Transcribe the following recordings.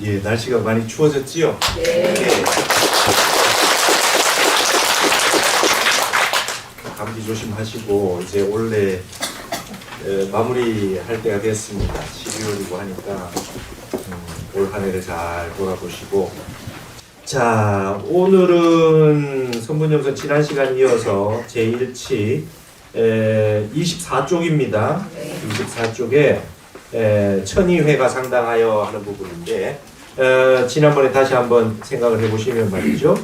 예, 날씨가 많이 추워졌지요? 네. 네. 감기 조심하시고 이제 올해 마무리할 때가 됐습니다. 12월이고 하니까 올 한 해를 잘 돌아보시고, 자, 오늘은 선문영선 지난 시간 이어서 제1치 24쪽입니다. 24쪽에 천의회가 상당하여 하는 부분인데, 지난번에 다시 한번 생각을 해보시면 말이죠.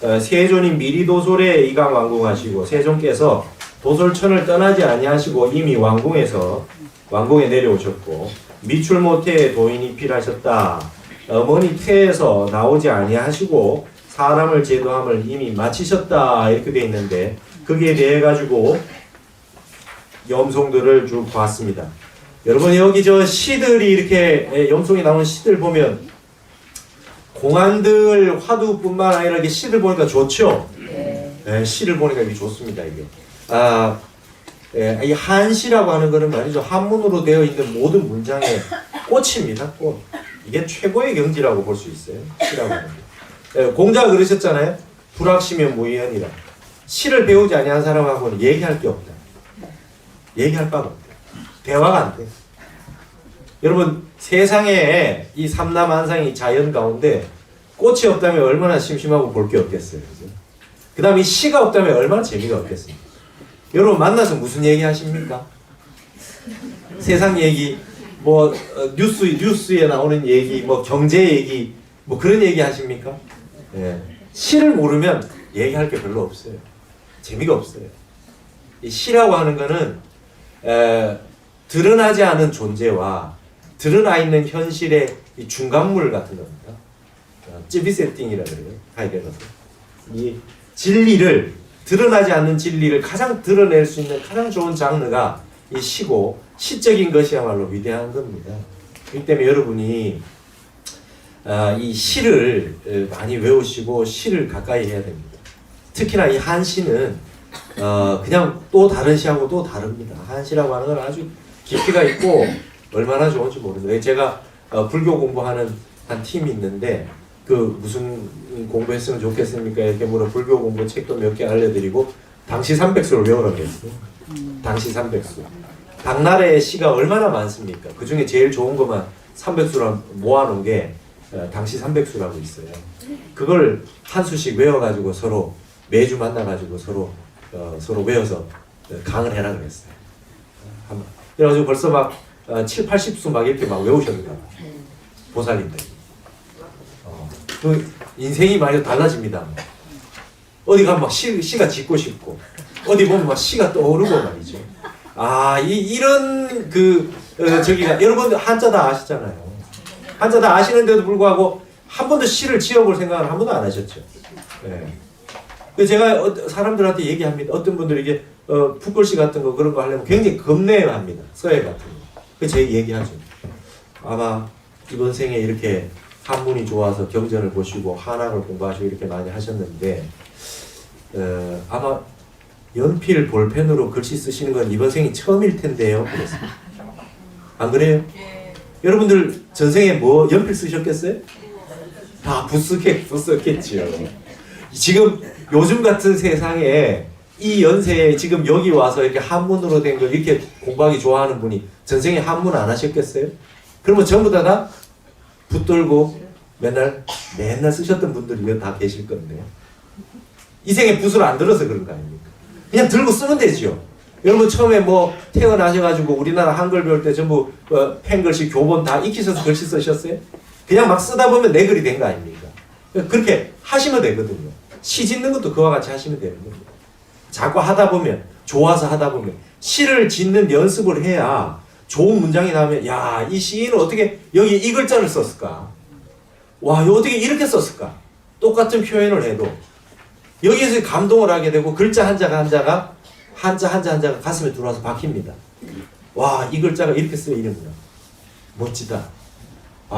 세존이 미리 도솔에 이강 완공하시고, 세존께서 도솔천을 떠나지 아니하시고 이미 왕궁에 내려오셨고, 미출 못해 도인이 필하셨다. 어머니 태에서 나오지 아니하시고 사람을 제도함을 이미 마치셨다. 이렇게 되어 있는데, 거기에 대해 가지고 염송들을 쭉 봤습니다. 여러분, 여기 저 시들이 이렇게 염송에 나오는 시들 보면 공안들 화두뿐만 아니라 이렇게 시들 보니까 좋죠. 네, 시를 보니까 이게 좋습니다. 이게 이 한시라고 하는 거는 말이죠, 한문으로 되어 있는 모든 문장의 꽃입니다. 꽃. 이게 최고의 경지라고 볼 수 있어요. 시라고 하는 게. 공자가 그러셨잖아요. 불학시면 무의연이라. 시를 배우지 아니한 사람하고는 얘기할 게 없다. 얘기할 바가 없다. 대화가 안 돼. 여러분, 세상에 이 삼남한상이 자연 가운데 꽃이 없다면 얼마나 심심하고 볼 게 없겠어요. 그 다음에 시가 없다면 얼마나 재미가 없겠습니까? 여러분, 만나서 무슨 얘기 하십니까? 세상 얘기, 뭐 뉴스에 나오는 얘기, 뭐 경제 얘기, 뭐 그런 얘기 하십니까? 예. 시를 모르면 얘기할 게 별로 없어요. 재미가 없어요. 이 시라고 하는 거는 드러나지 않은 존재와 드러나 있는 현실의 이 중간물 같은 겁니다. 찌비 세팅이라 그래요. 하이데거서. 이 진리를, 드러나지 않는 진리를 가장 드러낼 수 있는 가장 좋은 장르가 이 시고, 시적인 것이야말로 위대한 겁니다. 그렇기 때문에 여러분이 이 시를 많이 외우시고 시를 가까이 해야 됩니다. 특히나 이 한시는 그냥 또 다른 시하고 또 다릅니다. 한시라고 하는 건 아주 깊이가 있고 얼마나 좋은지 모르겠어요. 제가 불교 공부하는 한 팀이 있는데, 그 무슨 공부했으면 좋겠습니까? 이렇게 물어 불교 공부 책도 몇 개 알려드리고 당시 300수를 외우라고 했어요. 당시 300수. 당나라의 시가 얼마나 많습니까? 그 중에 제일 좋은 것만 300수로 모아놓은 게 당시 300수라고 있어요. 그걸 한 수씩 외워가지고 서로 매주 만나가지고 서로 외워서 강을 해라 그랬어요. 그래가지고 벌써 막 7, 80수 막 이렇게 막 외우셨는가 봐요. 보살님들이. 그 인생이 많이 달라집니다. 어디 가면 막 시가 짓고 싶고, 어디 보면 막 시가 떠오르고 말이죠. 이런 저기가, 여러분 한자 다 아시잖아요. 한자 다 아시는데도 불구하고 한 번도 시를 지어볼 생각을 한 번도 안 하셨죠. 네. 제가 사람들한테 얘기합니다. 어떤 분들이 이게 풋글씨 같은 거 그런 거 하려면 굉장히 겁내합니다. 서예 같은 거. 그래서 제가 얘기하죠. 아마 이번 생에 이렇게 한문이 좋아서 경전을 보시고 한학을 공부하시고 이렇게 많이 하셨는데, 아마 연필 볼펜으로 글씨 쓰시는 건 이번 생이 처음일 텐데요. 그랬어요. 안 그래요? 네. 여러분들 전생에 뭐 연필 쓰셨겠어요? 다 붓 썼겠지요. 지금 요즘 같은 세상에 이 연세에 지금 여기 와서 이렇게 한문으로 된 거 이렇게 공부하기 좋아하는 분이 전생에 한문 안 하셨겠어요? 그러면 전부 다 붙들고 맨날 쓰셨던 분들이 다 계실 건데요. 이 생에 붓을 안 들어서 그런 거 아닙니까? 그냥 들고 쓰면 되죠. 여러분 처음에 뭐 태어나셔가지고 우리나라 한글 배울 때 전부 펜글씨 교본 다 익히셔서 글씨 쓰셨어요? 그냥 막 쓰다 보면 내 글이 된 거 아닙니까? 그렇게 하시면 되거든요. 시 짓는 것도 그와 같이 하시면 되는 겁니다. 자꾸 하다 보면, 좋아서 하다 보면, 시를 짓는 연습을 해야 좋은 문장이 나오면, 야, 이 시인은 어떻게 여기 이 글자를 썼을까? 와, 이거 어떻게 이렇게 썼을까? 똑같은 표현을 해도 여기에서 감동을 하게 되고 글자 한자가 한자가 가슴에 들어와서 박힙니다. 와, 이 글자가 이렇게 쓰여 이름이구나. 멋지다.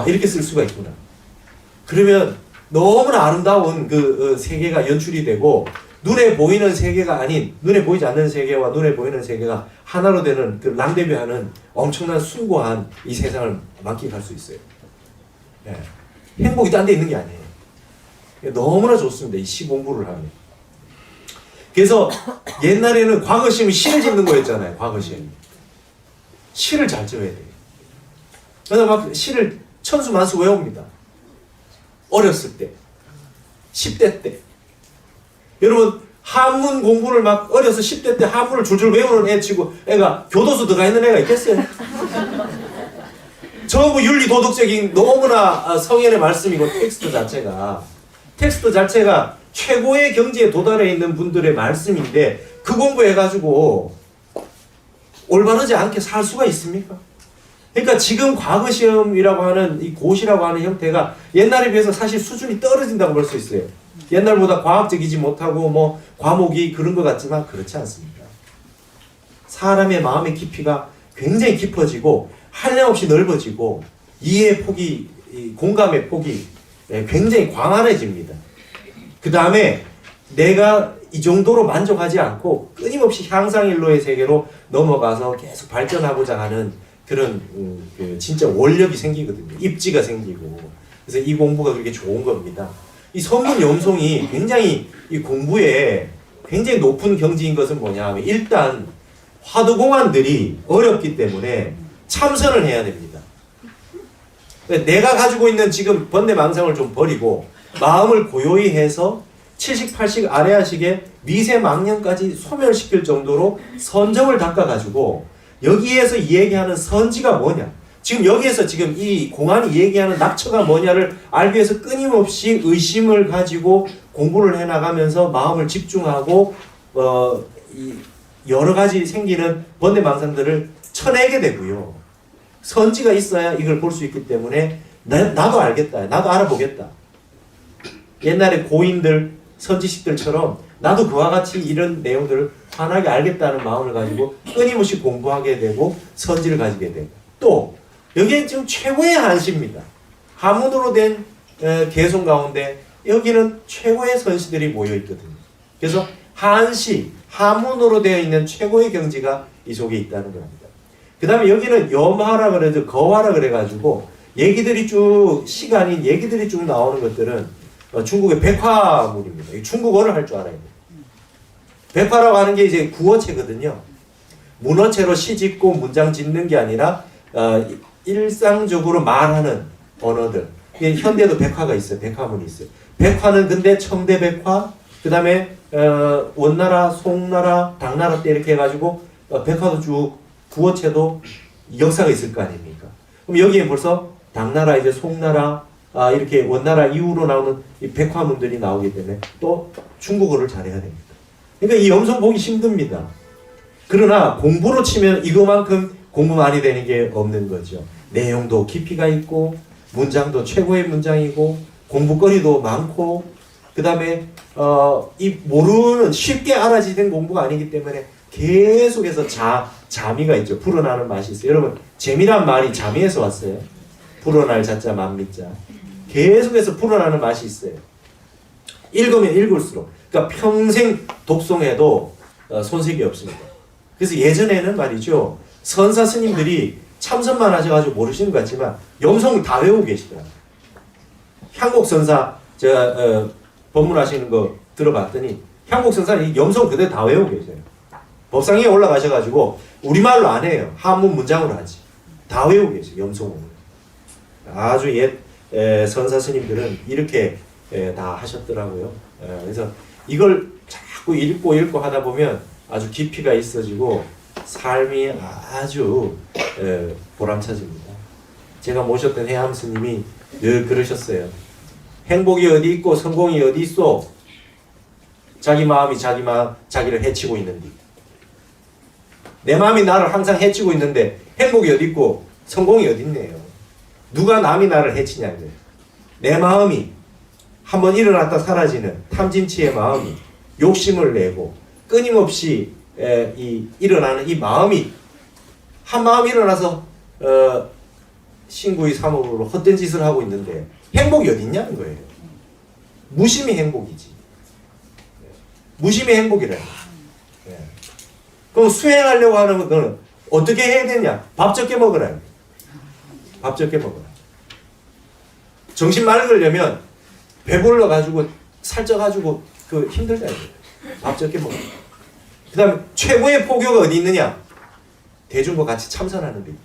이렇게 쓸 수가 있구나. 그러면 너무나 아름다운 그 세계가 연출이 되고, 눈에 보이는 세계가 아닌, 눈에 보이지 않는 세계와 눈에 보이는 세계가 하나로 되는 그 랑데뷰하는 엄청난 숭고한 이 세상을 만끽할 수 있어요. 네. 행복이 딴 데 있는 게 아니에요. 너무나 좋습니다. 이 시 공부를 하면. 그래서 옛날에는 과거 시험이 시를 짓는 거였잖아요. 과거 시험. 시를 잘 지어야 돼요. 그래서 막 시를 천수만수 외웁니다. 어렸을 때. 10대 때. 여러분 한문 공부를 막 어려서 10대 때 한문을 줄줄 외우는 애 치고 애가 교도소 들어가 있는 애가 있겠어요? 전부 윤리 도덕적인 너무나 성현의 말씀이고 텍스트 자체가 최고의 경지에 도달해 있는 분들의 말씀인데 그 공부해가지고 올바르지 않게 살 수가 있습니까? 그러니까 지금 과거 시험이라고 하는 이 고시라고 하는 형태가 옛날에 비해서 사실 수준이 떨어진다고 볼 수 있어요. 옛날보다 과학적이지 못하고 뭐 과목이 그런 것 같지만 그렇지 않습니다. 사람의 마음의 깊이가 굉장히 깊어지고 한량없이 넓어지고 이해의 폭이, 공감의 폭이 굉장히 광활해집니다. 그 다음에 내가 이 정도로 만족하지 않고 끊임없이 향상일로의 세계로 넘어가서 계속 발전하고자 하는 그런 진짜 원력이 생기거든요. 입지가 생기고. 그래서 이 공부가 그렇게 좋은 겁니다. 이 선문 염송이 굉장히 이 공부에 굉장히 높은 경지인 것은 뭐냐 하면 일단 화두공안들이 어렵기 때문에 참선을 해야 됩니다. 내가 가지고 있는 지금 번뇌망상을 좀 버리고 마음을 고요히 해서 7식 8식 아래하식의 미세망령까지 소멸시킬 정도로 선정을 닦아가지고 여기에서 얘기하는 선지가 뭐냐, 지금 여기에서 지금 이 공안이 얘기하는 낙처가 뭐냐를 알기 위해서 끊임없이 의심을 가지고 공부를 해나가면서 마음을 집중하고 이 여러 가지 생기는 번뇌망상들을 쳐내게 되고요. 선지가 있어야 이걸 볼 수 있기 때문에 나도 알겠다, 나도 알아보겠다. 옛날에 고인들, 선지식들처럼 나도 그와 같이 이런 내용들을 환하게 알겠다는 마음을 가지고 끊임없이 공부하게 되고 선지를 가지게 되고, 또 여기에 지금 최고의 한시입니다. 한문으로 된 개송 가운데 여기는 최고의 선시들이 모여 있거든요. 그래서 한시, 한문으로 되어 있는 최고의 경지가 이 속에 있다는 겁니다. 그 다음에 여기는 염하라 그래도 거하라 그래가지고 얘기들이 쭉, 시간인 얘기들이 쭉 나오는 것들은 중국의 백화문입니다. 중국어를 할 줄 알아야 돼요. 백화라고 하는 게 이제 구어체거든요. 문어체로 시 짓고 문장 짓는 게 아니라 일상적으로 말하는 언어들. 현대도 백화가 있어요. 백화문이 있어요. 백화는 근데 청대백화, 그 다음에 원나라, 송나라, 당나라 때 이렇게 해가지고 백화도 쭉 구어체도 역사가 있을 거 아닙니까? 그럼 여기에 벌써 당나라, 이제 송나라, 이렇게 원나라 이후로 나오는 이 백화문들이 나오기 때문에 또 중국어를 잘해야 됩니다. 그러니까 이 염송 보기 힘듭니다. 그러나 공부로 치면 이거만큼 공부 많이 되는 게 없는 거죠. 내용도 깊이가 있고 문장도 최고의 문장이고 공부거리도 많고, 그 다음에 이 모르는 쉽게 알아지는 공부가 아니기 때문에 계속해서 자미가 있죠. 불어나는 맛이 있어요. 여러분, 재미란 말이 자미에서 왔어요. 불어날 자자 만미자. 계속해서 불어나는 맛이 있어요. 읽으면 읽을수록. 그러니까 평생 독송해도 손색이 없습니다. 그래서 예전에는 말이죠, 선사 스님들이 참선만 하셔가지고 모르시는 것 같지만 염송을 다 외우고 계시더라고요. 향곡선사 제가 법문하시는 거 들어봤더니 향곡선사는 염송 그대로 다 외우고 계세요. 법상에 올라가셔가지고 우리말로 안 해요. 한문 문장으로 하지. 다 외우고 계세요. 염송을. 아주 옛 선사 스님들은 이렇게 다 하셨더라고요. 그래서 이걸 자꾸 읽고 하다 보면 아주 깊이가 있어지고 삶이 아주 보람차집니다. 제가 모셨던 해암 스님이 늘 그러셨어요. 행복이 어디 있고 성공이 어디 있어? 자기 마음이 자기를 해치고 있는데, 내 마음이 나를 항상 해치고 있는데 행복이 어디 있고 성공이 어디 있네요. 누가 남이 나를 해치냐고요. 내 마음이 한번 일어났다 사라지는 탐진치의 마음이 욕심을 내고 끊임없이 일어나는 이 마음이, 한 마음이 일어나서 신구의 삼업으로 헛된 짓을 하고 있는데 행복이 어디 있냐는 거예요. 무심이 행복이지. 무심이 행복이래. 그럼 수행하려고 하는 거는 어떻게 해야 되냐? 밥 적게 먹으라. 밥 적게 먹어라. 정신 맑으려면 배불러 가지고 살쪄 가지고 그 힘들다. 밥 적게 먹어. 그다음에 최고의 포교가 어디 있느냐? 대중과 같이 참선하는 데 있다.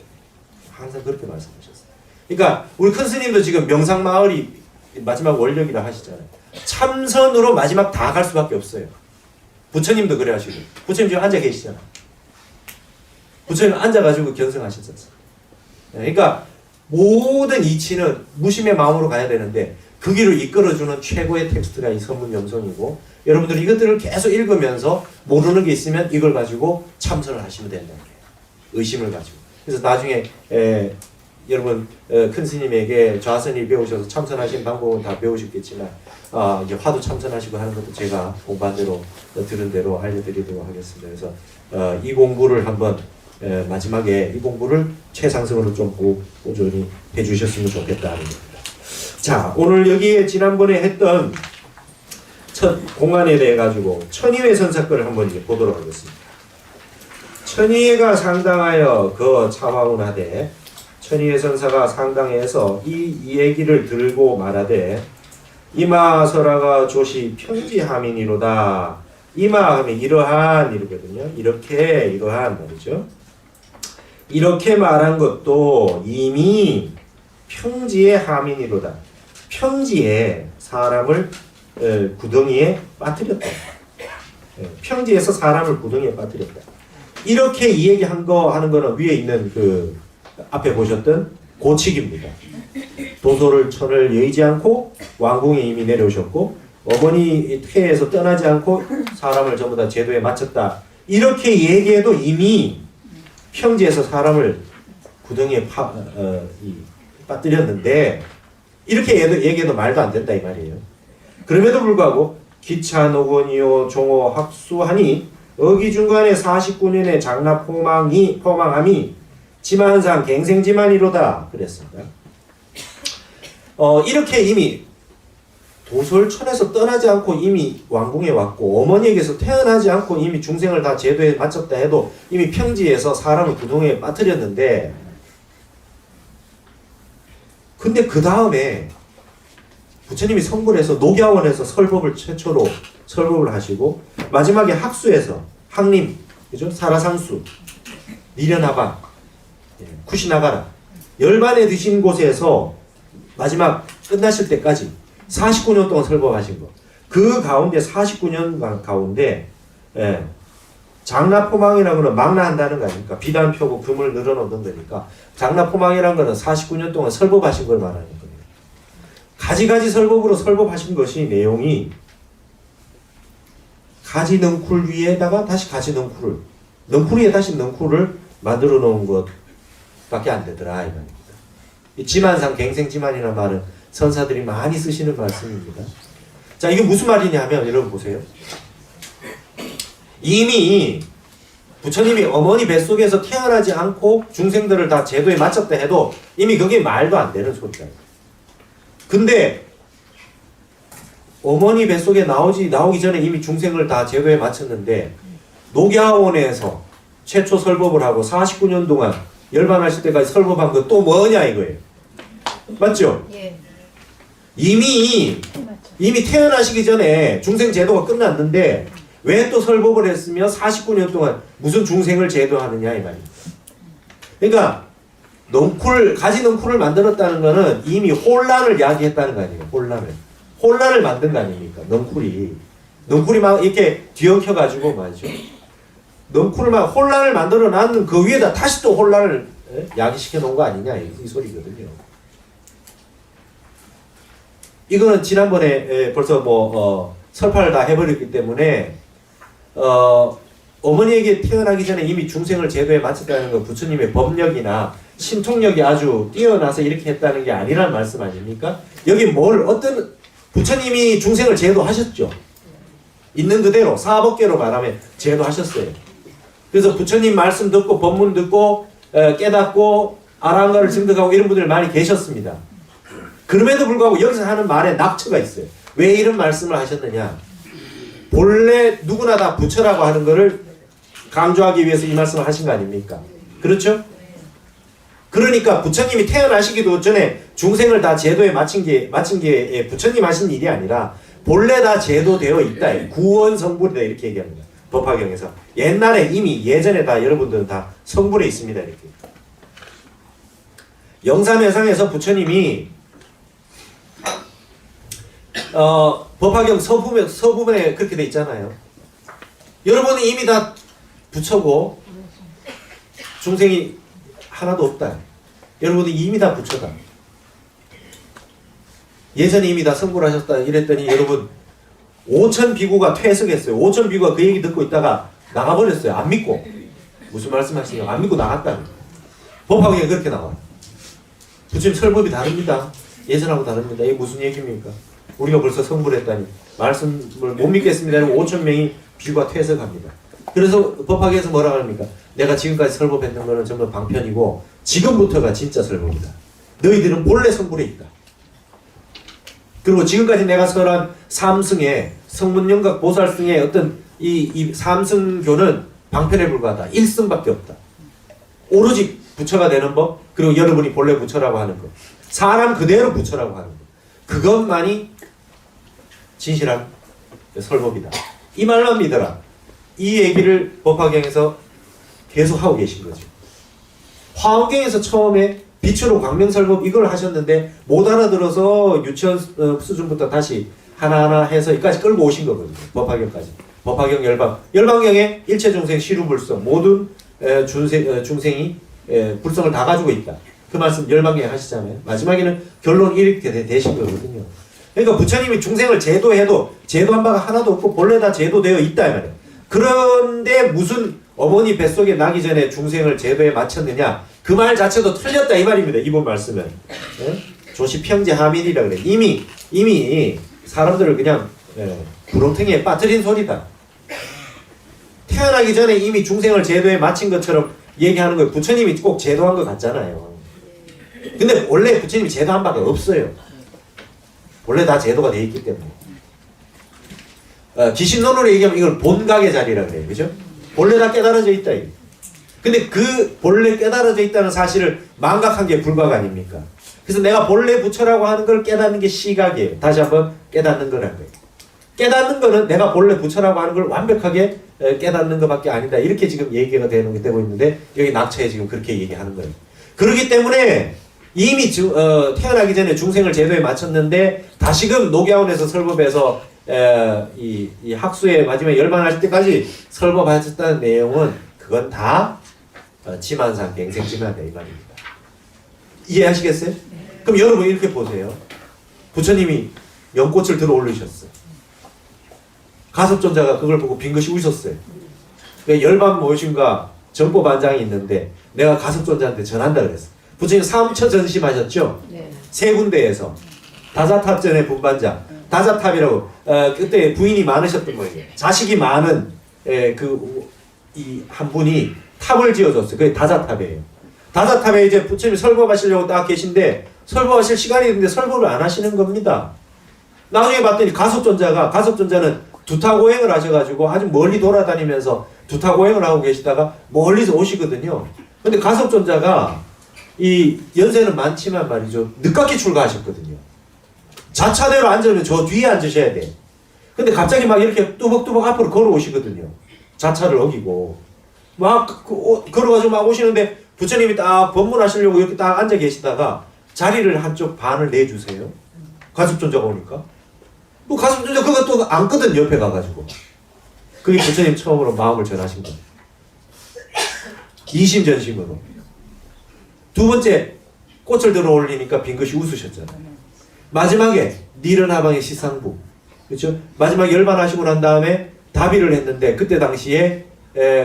항상 그렇게 말씀하셨어요. 그러니까 우리 큰 스님도 지금 명상마을이 마지막 원력이라 하시잖아요. 참선으로 마지막 다 갈 수밖에 없어요. 부처님도 그래 하시고, 부처님 지금 앉아 계시잖아요. 부처님 앉아가지고 견성하셨었어요. 그러니까 모든 이치는 무심의 마음으로 가야 되는데 그 길을 이끌어주는 최고의 텍스트가 이 선문명성이고, 여러분들이 이것들을 계속 읽으면서 모르는 게 있으면 이걸 가지고 참선을 하시면 된다는 거예요. 의심을 가지고. 그래서 나중에 여러분 큰 스님에게 좌선이 배우셔서 참선하신 방법은 다 배우셨겠지만 이제 화두 참선하시고 하는 것도 제가 공부한 대로 들은 대로 알려드리도록 하겠습니다. 그래서 이 공부를 한번 마지막에 이 공부를 최상승으로 좀 보존히 해주셨으면 좋겠다는 겁니다. 자, 오늘 여기에 지난번에 했던 첫 공안에 대해 가지고 천의회 선사건을 한번 이제 보도록 하겠습니다. 천의회가 상당하여 그 차화운하되 천의회 선사가 상당해서 이 얘기를 들고 말하되 이마설화가 조시 평지하민이로다. 이마하면 이러한 이러거든요. 이렇게 이러한 말이죠. 이렇게 말한 것도 이미 평지의 하민이로다. 평지에 사람을 구덩이에 빠뜨렸다. 평지에서 사람을 구덩이에 빠뜨렸다. 이렇게 이 얘기 하는 거는 위에 있는 그 앞에 보셨던 고칙입니다. 도소를 천을 여의지 않고 왕궁에 이미 내려오셨고 어머니 태에서 떠나지 않고 사람을 전부 다 제도에 마쳤다. 이렇게 얘기해도 이미 평지에서 사람을 구덩이에 빠뜨렸는데 이렇게 얘기해도 말도 안 된다 이 말이에요. 그럼에도 불구하고 기차 노건이요 종호 학수하니 어기중간에 49년의 장납 포망함이 지만상 갱생지만이로다 그랬습니다. 이렇게 이미 도솔천에서 떠나지 않고 이미 왕궁에 왔고 어머니에게서 태어나지 않고 이미 중생을 다 제도에 마쳤다 해도 이미 평지에서 사람을 구덩이에 빠뜨렸는데, 근데 그 다음에 부처님이 성불해서 녹야원에서 설법을 최초로 설법을 하시고 마지막에 학수에서 학림, 그죠? 사라상수, 니련하반, 쿠시나가라 열반에 드신 곳에서 마지막 끝나실 때까지 49년 동안 설법하신 거. 그 가운데 49년 가운데 장납포망이라는 거는 망라한다는 거 아닙니까? 비단 펴고 금을 늘어놓는 거니까 장납포망이라는 거는 49년 동안 설법하신 걸 말하는 거예요. 가지가지 설법으로 설법하신 것이 내용이 가지 넝쿨 위에다가 다시 가지 넝쿨을, 넝쿨 위에 다시 넝쿨을 만들어 놓은 것밖에 안 되더라 이 말입니다. 이 지만상 갱생지만이라는 말은 선사들이 많이 쓰시는 말씀입니다. 자, 이게 무슨 말이냐 하면 여러분 보세요. 이미 부처님이 어머니 뱃속에서 태어나지 않고 중생들을 다 제도에 마쳤다 해도 이미 그게 말도 안 되는 소리다. 근데 어머니 뱃속에 나오기 전에 이미 중생을 다 제도에 마쳤는데 녹야원에서 최초 설법을 하고 49년 동안 열반하실 때까지 설법한 거 또 뭐냐 이거예요. 맞죠? 예. 이미 태어나시기 전에 중생 제도가 끝났는데 왜 또 설법을 했으며 49년 동안 무슨 중생을 제도하느냐 이 말입니다. 그러니까 가지 넝쿨을 만들었다는 거는 이미 혼란을 야기했다는 거 아니에요. 혼란을 만든 거 아닙니까? 넝쿨이 막 이렇게 뒤엉켜가지고 말이죠. 넝쿨을 막 혼란을 만들어 놨는 그 위에다 다시 또 혼란을 야기시켜 놓은 거 아니냐 이 소리거든요. 이거는 지난번에 벌써 설파를 다 해버렸기 때문에 어머니에게 태어나기 전에 이미 중생을 제도에 마쳤다는 건 부처님의 법력이나 신통력이 아주 뛰어나서 이렇게 했다는 게 아니란 말씀 아닙니까? 여기 어떤 부처님이 중생을 제도하셨죠. 있는 그대로 사법계로 말하면 제도하셨어요. 그래서 부처님 말씀 듣고 법문 듣고 깨닫고 아라한가를 증득하고 이런 분들 많이 계셨습니다. 그럼에도 불구하고 여기서 하는 말에 낙처가 있어요. 왜 이런 말씀을 하셨느냐? 본래 누구나 다 부처라고 하는 것을 강조하기 위해서 이 말씀을 하신 거 아닙니까? 그렇죠? 그러니까 부처님이 태어나시기도 전에 중생을 다 제도에 마친 게 부처님 하신 일이 아니라 본래 다 제도되어 있다. 구원 성불이다 이렇게 얘기합니다. 법화경에서 옛날에 이미 예전에 다 여러분들은 다 성불에 있습니다. 이렇게. 영삼회상에서 부처님이 법화경 서부분에 그렇게 돼 있잖아요. 여러분은 이미 다 부처고 중생이 하나도 없다. 여러분은 이미 다 부처다. 예전에 이미 다 성불하셨다 이랬더니 여러분 5천 비구가 퇴석했어요. 5천 비구가 그 얘기 듣고 있다가 나가버렸어요. 안 믿고. 무슨 말씀하시냐고. 안 믿고 나갔다는 거예요. 법화경에 그렇게 나와요. 부처님 설법이 다릅니다. 예전하고 다릅니다. 이게 무슨 얘기입니까? 우리가 벌써 성불했다니 말씀을 못 믿겠습니다. 5천 명이 비구가 퇴석합니다. 그래서 법화경에서 뭐라고 합니까? 내가 지금까지 설법했던 거는 전부 방편이고 지금부터가 진짜 설법이다. 너희들은 본래 성불에 있다. 그리고 지금까지 내가 설한 삼승의 성문영각 보살승의 어떤 이 삼승교는 방편에 불과하다. 1승밖에 없다. 오로지 부처가 되는 법, 그리고 여러분이 본래 부처라고 하는 것, 사람 그대로 부처라고 하는 것, 그것만이 진실한 설법이다. 이 말만 믿어라. 이 얘기를 법화경에서 계속 하고 계신 거죠. 화엄경에서 처음에 빛으로 광명설법 이걸 하셨는데 못 알아들어서 유치원 수준부터 다시 하나하나 해서 여기까지 끌고 오신 거거든요. 법화경까지. 법화경 열방경에 일체중생 시루불성 모든 중생이 불성을 다 가지고 있다. 그 말씀 열방경에 하시잖아요. 마지막에는 결론 이렇게 되신 거거든요. 그러니까 부처님이 중생을 제도해도 제도한 바가 하나도 없고 본래 다 제도되어 있다 이 말이에요. 그런데 무슨 어머니 뱃속에 나기 전에 중생을 제도에 마쳤느냐, 그 말 자체도 틀렸다 이 말입니다. 이번 말씀은. 조시 평지 하민이라 그래. 이미 사람들을 그냥 구렁텅이에 빠뜨린 소리다. 태어나기 전에 이미 중생을 제도에 마친 것처럼 얘기하는 거예요. 부처님이 꼭 제도한 것 같잖아요. 근데 원래 부처님이 제도한 바가 없어요. 원래 다 제도가 되어 있기 때문에. 기신론으로 얘기하면 이걸 본각의 자리라 그래요. 그죠? 본래 다 깨달아져 있다. 근데 그 본래 깨달아져 있다는 사실을 망각한 게 불각 아닙니까? 그래서 내가 본래 부처라고 하는 걸 깨닫는 게 시각이에요. 다시 한번 깨닫는 거란 거예요. 깨닫는 거는 내가 본래 부처라고 하는 걸 완벽하게 깨닫는 것밖에 아니다. 이렇게 지금 얘기가 되고 있는데 여기 낙처에 지금 그렇게 얘기하는 거예요. 그렇기 때문에 이미 태어나기 전에 중생을 제도에 마쳤는데 다시금 녹야원에서 설법해서 이 학수의 마지막에 열반하실 때까지 설법하셨다는 내용은 그건 다 지만상 갱생지만이다 이 말입니다. 이해하시겠어요? 네. 그럼 여러분 이렇게 보세요. 부처님이 연꽃을 들어 올리셨어요. 가섭존자가 그걸 보고 빙긋이 우셨어요. 열반 모신과 정보반장이 있는데 내가 가섭존자한테 전한다 그랬어. 부처님 3처 전심하셨죠? 네. 세 군데에서 다자탑전의 분반장 다자탑이라고 그때 부인이 많으셨던 거예요. 자식이 많은 이 한 분이 탑을 지어줬어요. 그게 다자탑이에요. 다자탑에 이제 부처님이 설법하시려고 딱 계신데 설법하실 시간이 있는데 설법을 안 하시는 겁니다. 나중에 봤더니 가섭존자는 두타고행을 하셔가지고 아주 멀리 돌아다니면서 두타고행을 하고 계시다가 멀리서 오시거든요. 근데 가섭존자가 이 연세는 많지만 말이죠. 늦깎이 출가하셨거든요. 자차대로 앉으면 저 뒤에 앉으셔야 돼. 근데 갑자기 막 이렇게 뚜벅뚜벅 앞으로 걸어오시거든요. 자차를 어기고. 막 걸어가지고 막 오시는데 부처님이 딱 법문하시려고 이렇게 딱 앉아 계시다가 자리를 한쪽 반을 내주세요. 가섭존자가 오니까. 뭐 가섭존자 그것도 앉거든 옆에 가가지고. 그게 부처님 처음으로 마음을 전하신 거예요. 이심전심으로. 두 번째 꽃을 들어 올리니까 빙긋이 웃으셨잖아요. 마지막에 니른하방의 시상부. 그렇죠? 마지막 열반하시고 난 다음에 다비를 했는데 그때 당시에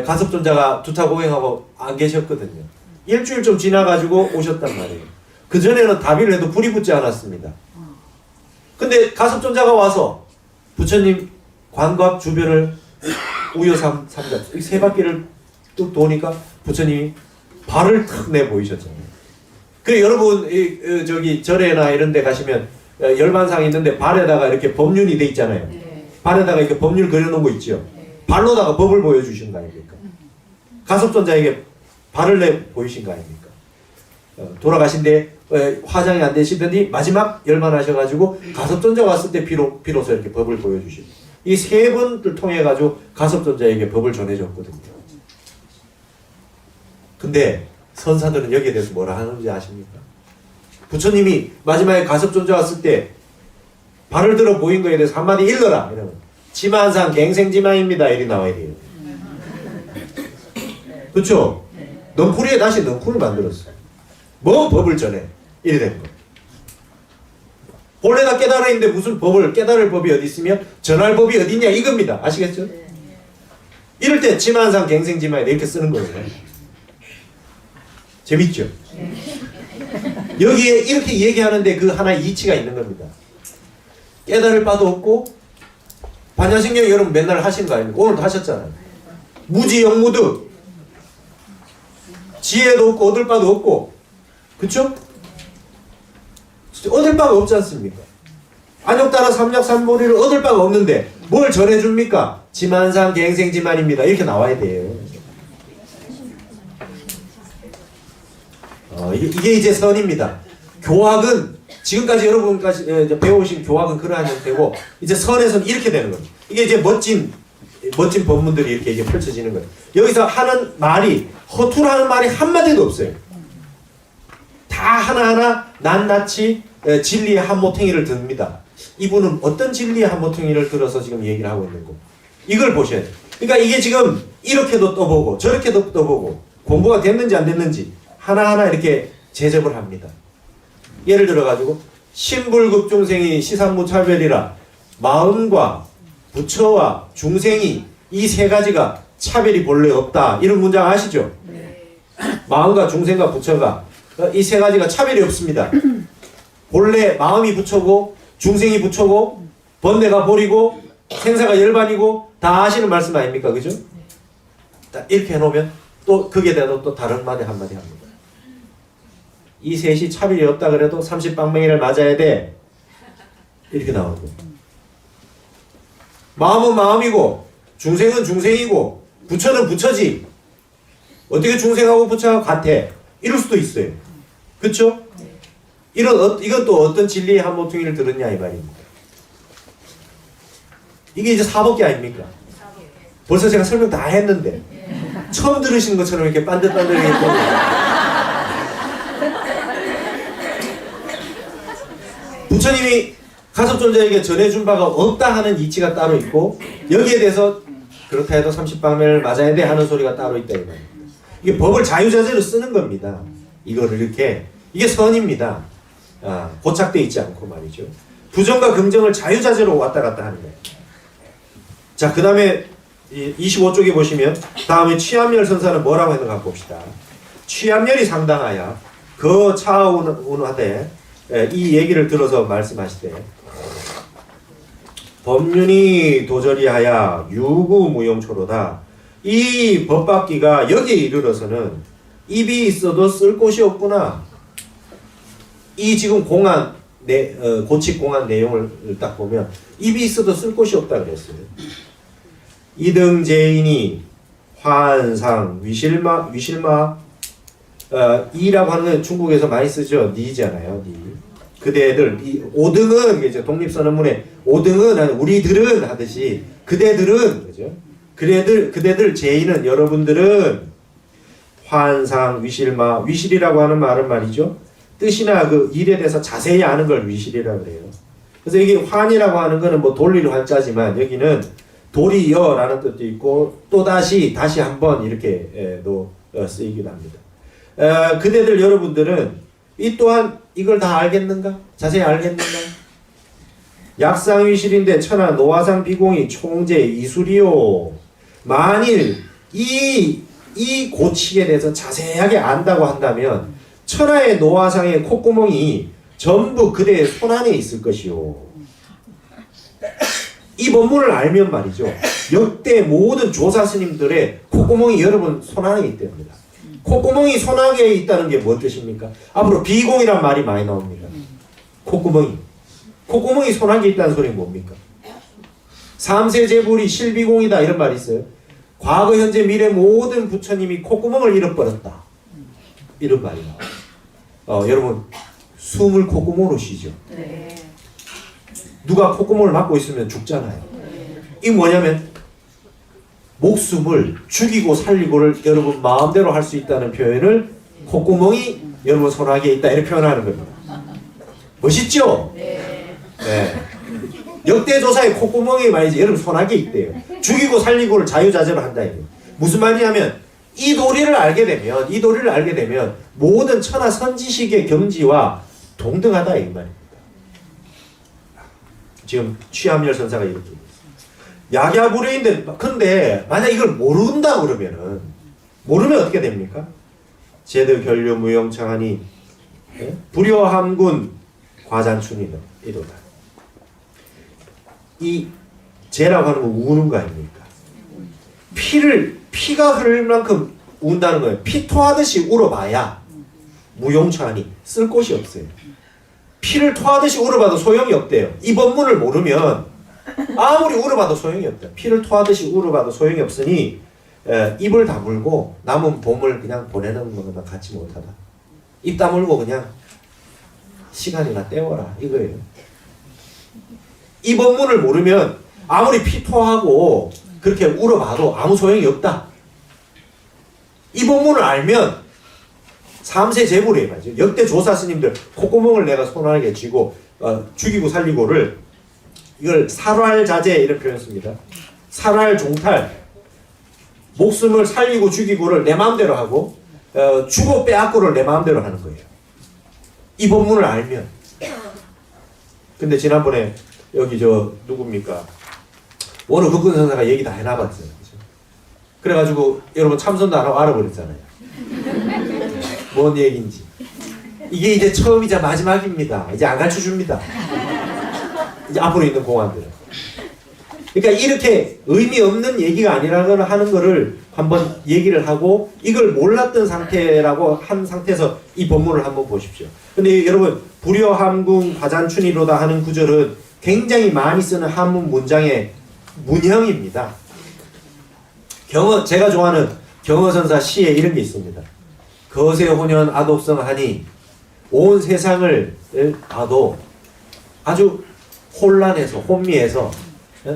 가섭존자가 두타고행하고 안 계셨거든요. 일주일 좀 지나가지고 오셨단 말이에요. 그전에는 다비를 해도 불이 붙지 않았습니다. 근데 가섭존자가 와서 부처님 관각 주변을 우여삼 삼각 세 바퀴를 뚝 도니까 부처님이 발을 탁 내 보이셨잖아요. 그래 여러분 저기 절에나 이런 데 가시면 열반상 있는데 발에다가 이렇게 법륜이 돼 있잖아요. 네. 발에다가 이렇게 법륜 그려놓은 거 있죠. 네. 발로다가 법을 보여주신 거 아닙니까? 가섭존자에게 발을 내 보이신 거 아닙니까? 돌아가신데 화장이 안 되시더니 마지막 열반하셔가지고 가섭존자 왔을 때 비로소 이렇게 법을 보여주시고 이 세 분을 통해 가지고 가섭존자에게 법을 전해줬거든요. 근데 선사들은 여기에 대해서 뭐라 하는지 아십니까? 부처님이 마지막에 가섭존자 왔을 때 발을 들어 보인 거에 대해서 한마디 일러라 이러면 지만상 갱생지만입니다 이리 나와야 돼요. 그렇죠? 넝쿨이에 다시 넝쿨을 만들었어요. 뭐 법을 전해 이래 된 거. 본래 다 깨달아 있는데 무슨 법을 깨달을 법이 어디 있으며 전할 법이 어디 있냐 이겁니다. 아시겠죠? 이럴 때 지만상 갱생지만 이렇게 쓰는 거예요. 재밌죠? 여기에 이렇게 얘기하는데 그 하나의 이치가 있는 겁니다. 깨달을 바도 없고 반야신경 여러분 맨날 하시는 거 아닙니까? 오늘도 하셨잖아요. 무지영무득 지혜도 없고 얻을 바도 없고 그쵸? 얻을 바가 없지 않습니까? 안욕따라 삼약삼보리를 얻을 바가 없는데 뭘 전해줍니까? 지만상 갱생지만입니다. 이렇게 나와야 돼요. 이게 이제 선입니다. 교학은 지금까지 여러분까지 배우신 교학은 그러한 형태고 이제 선에서는 이렇게 되는 겁니다. 이게 이제 멋진 법문들이 이렇게 펼쳐지는 거예요. 여기서 하는 말이 허투루하는 말이 한마디도 없어요. 다 하나하나 낱낱이 진리의 한모퉁이를 듭니다. 이분은 어떤 진리의 한모퉁이를 들어서 지금 얘기를 하고 있는 거 이걸 보셔야 돼요. 그러니까 이게 지금 이렇게도 떠보고 저렇게도 떠보고 공부가 됐는지 안 됐는지 하나하나 이렇게 제접을 합니다. 예를 들어가지고 신불급중생이 시상무차별이라 마음과 부처와 중생이 이 세 가지가 차별이 본래 없다. 이런 문장 아시죠? 네. 마음과 중생과 부처가 이 세 가지가 차별이 없습니다. 본래 마음이 부처고 중생이 부처고 번뇌가 보리고 생사가 열반이고 다 아시는 말씀 아닙니까? 그죠? 이렇게 해놓으면 또 거기에 대해서 또 다른 말이 한마디 합니다. 이 셋이 차별이 없다 그래도 30방맹이를 맞아야 돼. 이렇게 나오는 거예요. 마음은 마음이고 중생은 중생이고 부처는 부처지. 어떻게 중생하고 부처하고 같아? 이럴 수도 있어요. 그렇죠? 이건 또 어떤 진리의 한모퉁이를 들었냐 이 말입니다. 이게 이제 사법계 아닙니까? 벌써 제가 설명 다 했는데 처음 들으시는 것처럼 이렇게 빤듯빤듯하게 부처님이 가섭존자에게 전해준 바가 없다 하는 이치가 따로 있고 여기에 대해서 그렇다 해도 30방면을 맞아야 돼 하는 소리가 따로 있다 이 말입니다. 이게 법을 자유자재로 쓰는 겁니다. 이거를 이렇게 이게 선입니다. 고착되어 있지 않고 말이죠. 부정과 긍정을 자유자재로 왔다 갔다 하는 거예요. 자, 그 다음에 25쪽에 보시면 다음에 취합열 선사는 뭐라고 했는가 봅시다. 취합열이 상당하여 그 차운하되 이 얘기를 들어서 말씀하시되 법륜이 도저리하여 유구무용초로다. 이 법받기가 여기에 이르러서는 입이 있어도 쓸 곳이 없구나. 이 지금 고칙 공안 내용을 딱 보면 입이 있어도 쓸 곳이 없다 그랬어요. 이등제인이 환상 위실마 이라고 하는 건 중국에서 많이 쓰죠. 니잖아요. 니. 그대들 이 5등은 이제 독립선언문에 5등은 우리들은 하듯이 그대들은 그죠? 그대들 제인은 여러분들은 환상 위실마 위실이라고 하는 말은 말이죠. 뜻이나 그 일에 대해서 자세히 아는 걸 위실이라고 그래요. 그래서 이게 환이라고 하는 거는 뭐 돌릴 환자지만 여기는 도리여라는 뜻도 있고 또다시 다시 한번 이렇게 쓰이기도 합니다. 그대들 여러분들은 이 또한 이걸 다 알겠는가? 자세히 알겠는가? 약상위실인데 천하 노화상 비공이 총재 이술이요. 만일 이 고칙에 대해서 자세하게 안다고 한다면 천하의 노화상의 콧구멍이 전부 그대의 손안에 있을 것이요. 이 법문을 알면 말이죠. 역대 모든 조사 스님들의 콧구멍이 여러분 손안에 있답니다. 콧구멍이 손안에 있다는 게 뭔 뜻입니까? 앞으로 비공이란 말이 많이 나옵니다. 콧구멍이 손안에 있다는 소리는 뭡니까? 삼세제불이 실비공이다 이런 말이 있어요. 과거 현재 미래 모든 부처님이 콧구멍을 잃어버렸다 이런 말이 나와요. 여러분 숨을 콧구멍으로 쉬죠. 네. 누가 콧구멍을 막고 있으면 죽잖아요. 이 뭐냐면 목숨을 죽이고 살리고를 여러분 마음대로 할 수 있다는 표현을 콧구멍이 여러분 손아귀에 있다 이렇게 표현하는 겁니다. 멋있죠? 네. 역대조사의 콧구멍이 말이지 여러분 손아귀에 있대요. 죽이고 살리고를 자유자재로 한다 이거. 무슨 말이냐면 이 도리를 알게 되면 모든 천하 선지식의 경지와 동등하다 이 말입니다. 지금 취함열 선사가 이렇게 얘기했어요. 약야불효인데 근데 만약 이걸 모른다 모르면 어떻게 됩니까? 제드 결류 무용창하니 불효함군 과잔춘이다 이도다. 이 재라고 하는 건 우는 거 아닙니까? 피가 흐를 만큼 운다는 거예요. 피 토하듯이 울어봐야 무용창하니 쓸 곳이 없어요. 피를 토하듯이 울어봐도 소용이 없대요. 이 법문을 모르면 아무리 울어봐도 소용이 없다. 피를 토하듯이 울어봐도 소용이 없으니 입을 다물고 남은 봄을 그냥 보내는 것만 갖지 못하다. 입 다물고 그냥 시간이나 때워라 이거예요. 이 법문을 모르면 아무리 피 토하고 그렇게 울어봐도 아무 소용이 없다. 이 법문을 알면 3세 제불이에요. 맞죠? 역대 조사 스님들 콧구멍을 내가 손안에 쥐고 죽이고 살리고를 이걸 살활자재 이런 표현 씁니다. 살활종탈 목숨을 살리고 죽이고를 내 마음대로 하고 주고 빼앗고를 내 마음대로 하는 거예요. 이 법문을 알면. 근데 지난번에 여기 누굽니까? 원우 극근 선사가 얘기 다 해놔봤어요. 그죠? 그래가지고 여러분 참선도 안 하고 알아버렸잖아요. 뭔 얘기인지. 이게 이제 처음이자 마지막입니다. 이제 안 가르쳐줍니다. 이제 앞으로 있는 공안들은. 그러니까 이렇게 의미 없는 얘기가 아니라는 하는 거를 한번 얘기를 하고 이걸 몰랐던 상태라고 한 상태에서 이 본문을 한번 보십시오. 근데 여러분 불효함궁 과잔춘이로다 하는 구절은 굉장히 많이 쓰는 한문 문장의 문형입니다. 제가 좋아하는 경허선사 시에 이런 게 있습니다. 거세혼연 아독성하니 온 세상을 봐도 아주 혼란해서 혼미해서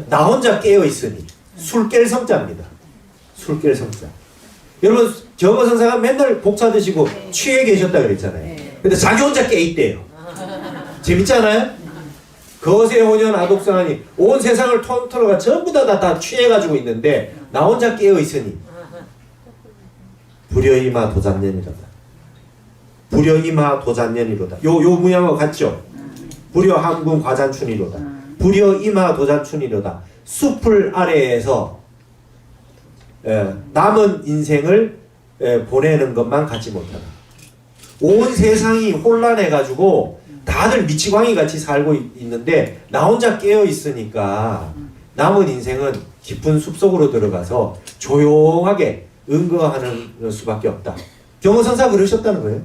나 혼자 깨어있으니 술 깰 성자입니다. 술 깰 성자. 여러분 경허선사가 맨날 복차 드시고 취해 계셨다 그랬잖아요. 근데 자기 혼자 깨있대요. 재밌잖아요? 거세혼연 아독성하니 온 세상을 통틀어가 전부 다 취해가지고 있는데 나 혼자 깨어있으니 불여이마 도잔년이로다. 불여이마 도잔년이로다. 요 문양하고 같죠? 불여함궁 과잔춘이로다. 불여이마 도잔춘이로다. 숲을 아래에서 남은 인생을 보내는 것만 갖지 못하다. 온 세상이 혼란해가지고 다들 미치광이 같이 살고 있는데 나 혼자 깨어 있으니까 남은 인생은 깊은 숲속으로 들어가서 조용하게 응거하는 수밖에 없다. 경허선사 그러셨다는 거예요.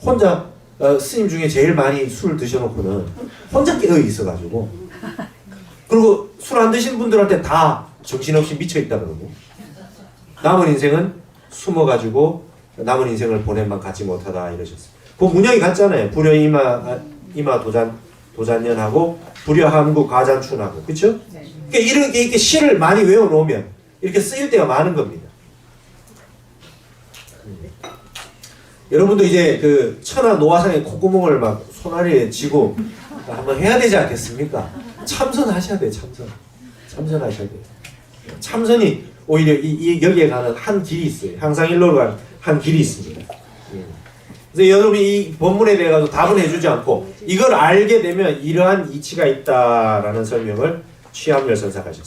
혼자 스님 중에 제일 많이 술 드셔놓고는 혼자 깨어 있어가지고 그리고 술 안 드신 분들한테 다 정신없이 미쳐있다 그러고 남은 인생은 숨어가지고 남은 인생을 보낸만 갖지 못하다 이러셨어요. 그 문양이 같잖아요. 불여이마 도잔년하고 불여함구 과잔춘하고 그렇죠? 그러니까 이렇게 시를 많이 외워놓으면 이렇게 쓰일 때가 많은 겁니다. 여러분도 이제 그 천하 노화상의 콧구멍을 막 손아래에 쥐고 한번 해야 되지 않겠습니까? 참선하셔야 돼요. 참선하셔야 돼요. 참선이 오히려 여기에 가는 한 길이 있어요. 항상일로로 가는 한 길이 있습니다. 그래서 여러분이 이 본문에 대해 가지고 답은 해주지 않고 이걸 알게 되면 이러한 이치가 있다라는 설명을 취함열 선사가 하셨어요.